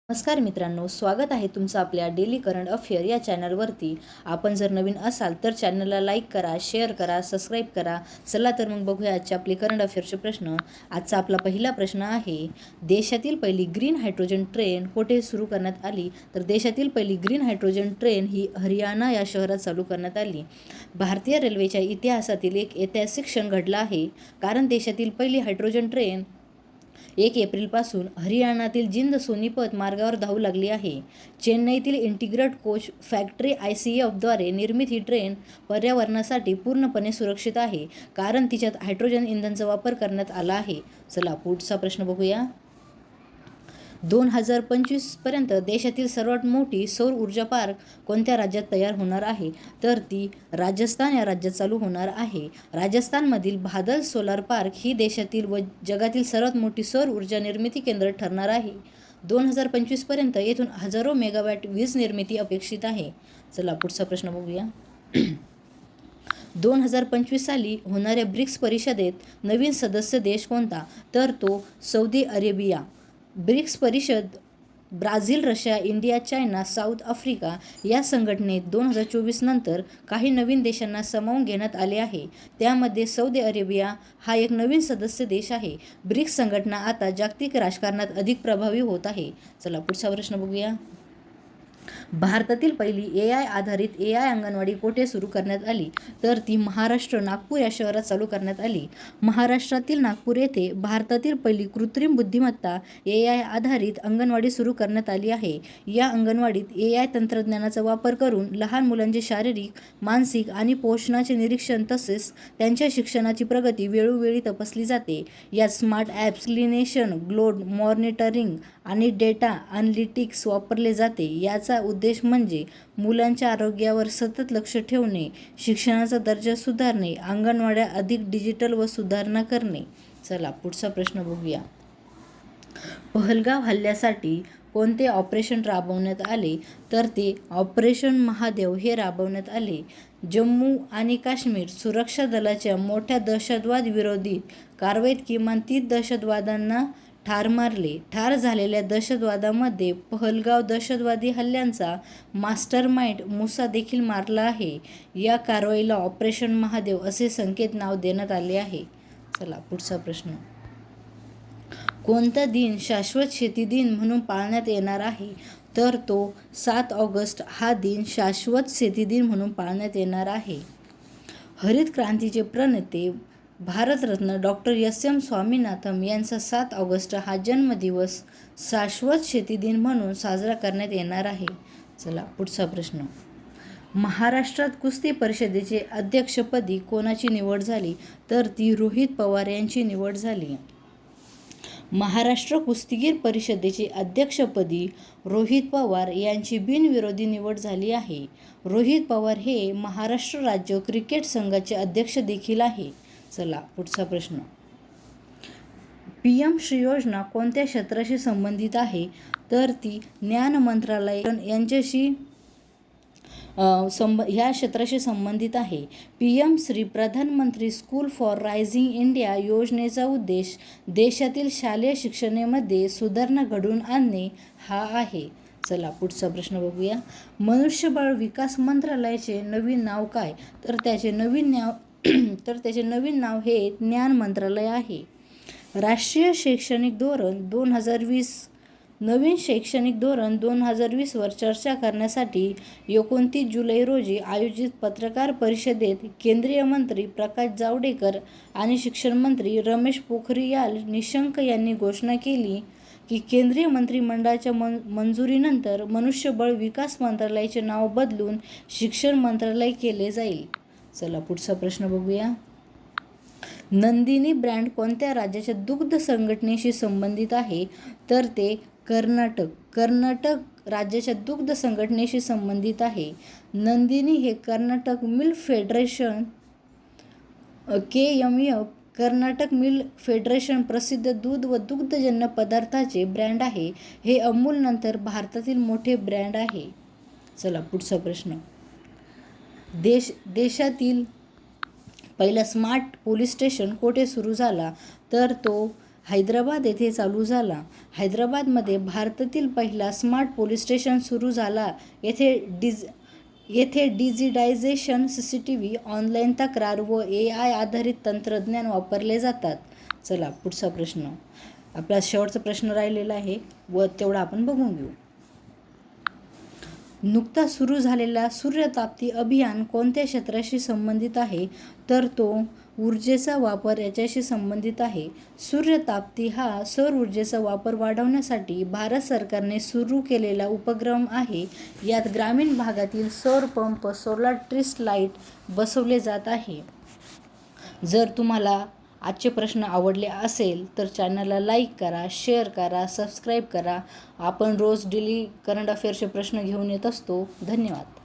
नमस्कार मित्रांनो, स्वागत आहे तुमचं आपल्या डेली करंट अफेअर या चॅनलवरती. आपण जर नवीन असाल तर चॅनलला लाईक करा, शेअर करा, सबस्क्राईब करा. चला तर मग बघूया आजचे आपले करंट अफेअरचे प्रश्न. आजचा आपला पहिला प्रश्न आहे, देशातील पहिली ग्रीन हायड्रोजन ट्रेन कोठे सुरू करण्यात आली? तर देशातील पहिली ग्रीन हायड्रोजन ट्रेन ही हरियाणा या शहरात चालू करण्यात आली. भारतीय रेल्वेच्या इतिहासातील एक ऐतिहासिक क्षण घडला आहे, कारण देशातील पहिली हायड्रोजन ट्रेन 1 एप्रिलपासून हरियाणातील जिंद सोनीपत मार्गावर धावू लागली आहे. चेन्नईतील इंटिग्रेटेड कोच फॅक्टरी ICF द्वारे निर्मित ही ट्रेन पर्यावरणासाठी पूर्णपणे सुरक्षित आहे, कारण तिच्यात हायड्रोजन इंधनाचा वापर करण्यात आला आहे. चला पुढचा प्रश्न बघूया. 2025 पर्यंत देशातील सर्वात मोठी सौर ऊर्जा पार्क कोणत्या राज्यात तयार होणार आहे? तर ती राजस्थान या राज्यात चालू होणार आहे. राजस्थानमधील भादल सोलार पार्क ही देशातील व जगातील सर्वात मोठी सौर ऊर्जा निर्मिती केंद्र ठरणार आहे. 2025 पर्यंत येथून हजारो मेगावॅट वीज निर्मिती अपेक्षित आहे. चला पुढचा प्रश्न बघूया. 2025 साली होणाऱ्या ब्रिक्स परिषदेत नवीन सदस्य देश कोणता? तर तो सौदी अरेबिया. ब्रिक्स परिषद Brazil, Russia, India, China, south Africa या संघटनेत 2024 नंतर काही नवीन देशांना सामावून घेण्यात आले आहे. त्यामध्ये सौदी अरेबिया हा एक नवीन सदस्य देश आहे. ब्रिक्स संघटना आता जागतिक राजकारणात अधिक प्रभावी होत आहे. चला पुढचा प्रश्न बघूया. भारतातील पहिली AI आधारित AI अंगणवाडी कोठे सुरू करण्यात आली? तर ती महाराष्ट्र, नागपूर या शहरात चालू करण्यात आली. महाराष्ट्रातील नागपूर येथे भारतातील पहिली कृत्रिम बुद्धिमत्ता AI आधारित अंगणवाडी सुरू करण्यात आली आहे. या अंगणवाडीत AI तंत्रज्ञानाचा वापर करून लहान मुलांचे शारीरिक, मानसिक आणि पोषणाचे निरीक्षण तसेच त्यांच्या शिक्षणाची प्रगती वेळोवेळी तपासली जाते. यात स्मार्ट ॲप्स, क्लिनेशन, ग्लोड मॉनिटरिंग आणि डेटा अनलिटिक्स वापरले जाते. याचा उद्देश म्हणजे मुलांच्या आरोग्यावर सतत लक्ष ठेवणे, शिक्षणाचा दर्जा सुधारणे, अंगणवाड्या अधिक डिजिटल व सुधारणा करणे. चला पुढचा प्रश्न बघूया. पहलगाव हल्ल्यासाठी कोणते ऑपरेशन राबवण्यात आले? तर ते ऑपरेशन महादेव हे राबवण्यात आले. जम्मू आणि काश्मीर सुरक्षा दलाच्या मोठ्या दहशतवाद विरोधी कारवाईत किमान 30 दहशतवाद्यांना ठार मारले. ठार झालेल्या दहशतवादामध्ये पहलगाव दहशतवादी हल्ल्यांचा मास्टरमाइंड मुसा देखील मारला आहे. या कारवाईला ऑपरेशन महादेव असे संकेत नाव देण्यात आले आहे. चला पुढचा प्रश्न. कोणता दिन शाश्वत शेती दिन म्हणून पाळण्यात येणार आहे? तर तो 7 ऑगस्ट हा दिन शाश्वत शेती दिन म्हणून पाळण्यात येणार आहे. हरित क्रांतीचे प्रणेते भारतरत्न डॉक्टर SM स्वामीनाथन यांचा 7 ऑगस्ट हा जन्मदिवस शाश्वत शेती दिन म्हणून साजरा करण्यात येणार आहे. चला पुढचा प्रश्न. महाराष्ट्रात कुस्ती परिषदेचे अध्यक्षपदी कोणाची निवड झाली? तर ती रोहित पवार यांची निवड झाली. महाराष्ट्र कुस्तीगीर परिषदेचे अध्यक्षपदी रोहित पवार यांची बिनविरोधी निवड झाली आहे. रोहित पवार हे महाराष्ट्र राज्य क्रिकेट संघाचे अध्यक्ष देखील आहे. चला पुढचा प्रश्न. PM श्री योजना कोणत्या क्षेत्राशी संबंधित आहे? तर ती ज्ञान मंत्रालय यांच्याशी ह्या क्षेत्राशी संबंधित आहे. PM श्री प्रधानमंत्री स्कूल फॉर रायझिंग इंडिया योजनेचा उद्देश देशातील शालेय शिक्षणामध्ये सुधारणा घडवून आणणे हा आहे. चला पुढचा प्रश्न बघूया. मनुष्यबळ विकास मंत्रालयाचे नवीन नाव काय? तर त्याचे नवीन नाव हे ज्ञान मंत्रालय आहे. राष्ट्रीय शैक्षणिक धोरण 2020 नवीन शैक्षणिक धोरण 2020 वर चर्चा करण्यासाठी 29 जुलै रोजी आयोजित पत्रकार परिषदेत केंद्रीय मंत्री प्रकाश जावडेकर आणि शिक्षण मंत्री रमेश पोखरियाल निशंक यांनी घोषणा केली की केंद्रीय मंत्रिमंडळाच्या मंजुरीनंतर मनुष्यबळ विकास मंत्रालयाचे नाव बदलून शिक्षण मंत्रालय केले जाईल. चला पुढचा प्रश्न बघूया. नंदिनी ब्रँड कोणत्या राज्याच्या दुग्ध संघटनेशी संबंधित आहे? तर ते कर्नाटक राज्याच्या दुग्ध संघटनेशी संबंधित आहे. नंदिनी हे Karnataka milk federation KMF Karnataka milk federation प्रसिद्ध दूध व दुग्धजन्य पदार्थाचे ब्रँड आहे. हे अमूल नंतर भारतातील मोठे ब्रँड आहे. चला पुढचा प्रश्न. देशातील पहिला स्मार्ट पोलीस स्टेशन कोठे सुरू झाला? तर तो हैदराबाद येथे चालू झाला? हैदराबादमध्ये भारतातील पहिला स्मार्ट पोलीस स्टेशन सुरू झाला. येथे डिजिटायझेशन, CCTV, ऑनलाईन तक्रार व AI आधारित तंत्रज्ञान वापरले जातात. चला पुढचा प्रश्न, आपला शेवटचा प्रश्न राहिलेला आहे व तेवढा आपण बघून घेऊ. नुकताच सुरू झालेला सूर्यताप्ती अभियान कोणत्या क्षेत्राशी संबंधित आहे? तर तो ऊर्जेचा वापर याच्याशी संबंधित आहे. सूर्यताप्ती हा सौर ऊर्जेचा वापर वाढवण्यासाठी भारत सरकारने सुरू केलेला उपक्रम आहे. यात ग्रामीण भागातील सौर पंप, सोलार ट्रीस लाईट बसवले जात आहे. जर तुम्हाला आजचे प्रश्न आवडले असेल तर चॅनलला लाईक करा, शेअर करा, सबस्क्राईब करा. आपण रोज डेली करंट अफेअर्सचे प्रश्न घेऊन येत असतो. धन्यवाद.